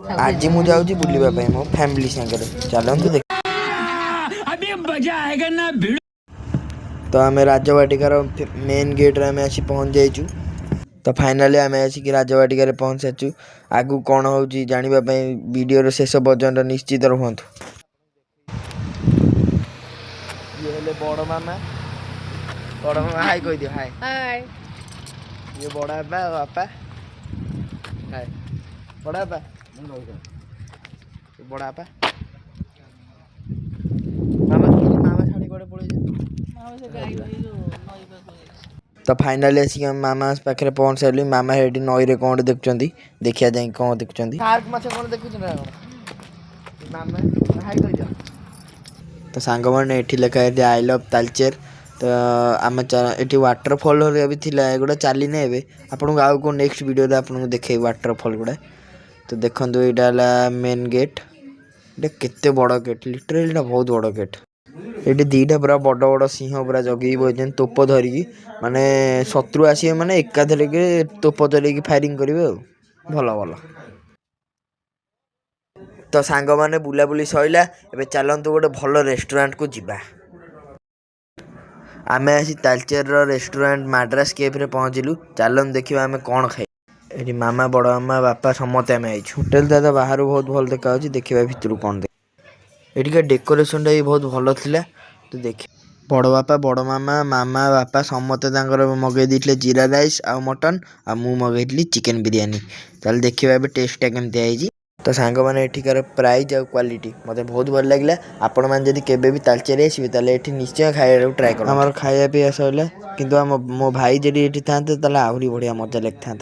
आज मुझे जाऊँ बुलवाई मो फैमिली सागर चलते देख तो आम राजवाटिकार मेन गेट्रे आम आसी पहुँच जाइचु। तो फाइनाली आम आसिक राजवाटिकार पहुँच सारी आगू कौन हो जानापी वीडियो शेष पर्यंत निश्चित रुहतु। ये बड़ मामा हाय कह दियो हाय हाय। ये बड़ा बापा हाय बड़ा बापा बड़ा बापा मामा मामा छाड़ी कड़े पड़े। तो फाइनाली आसिक मामा पाखे पहुँच सारे मामा हेटी नई रे कौन देखुं देखा जाए कौन देखुं शार्क माछ कौन देखुं मामा हाय कह दियो। तो सांग मैंने ये लिखा है आई लव तालचेर। तो आम ये वाटरफल भी थिला एगुड़ा चली ना आपको आउ को नेक्स्ट वीडियो आपको देखे वाटरफल गुड़ा। तो देखो यहाँ मेन गेट केते बड़ गेट लिटराली बहुत बड़ गेट। ये दीटा पूरा बड़ बड़ सिंह पूरा जगह बन तोप धरिकी माने शत्रु आसे मैंने एकाधर के तोप चल फायरिंग करेंगे भल भल। तो सांग मैंने बुलाबुली सैला एबे चलतु गोटे भल रेस्टोरेंट को जीवा। आम आसी तालचेर रेस्टोरेंट माड्रास केफ्रे पहुँचलु। चलन देखा आम कौन खाई ये मामा बड़ मामा बापा समस्ते आम आई होटेल दादा बाहर बहुत भल देखा देखा भितर कौन देख ये डेकोरेशन भी बहुत भल था। तो देख बड़ बापा बड़ मामा मामा बापा समस्ते मगई देते जीरा राइस आ मटन आ मु मगई चिकेन बिरियानी। चल देखा टेस्टा केमती आई। तो सांग मैंने एठिकार प्राइस आ क्वालिटी मते बहुत भल लगे। आपण मैंने जब केबे भी तालचेर आसबे ताले एठी निश्चय खाया ट्राए कर। आमर खाया पीया सैला किंतु मो भाई जदि एठी था आहरी बढ़िया मजा लगी था।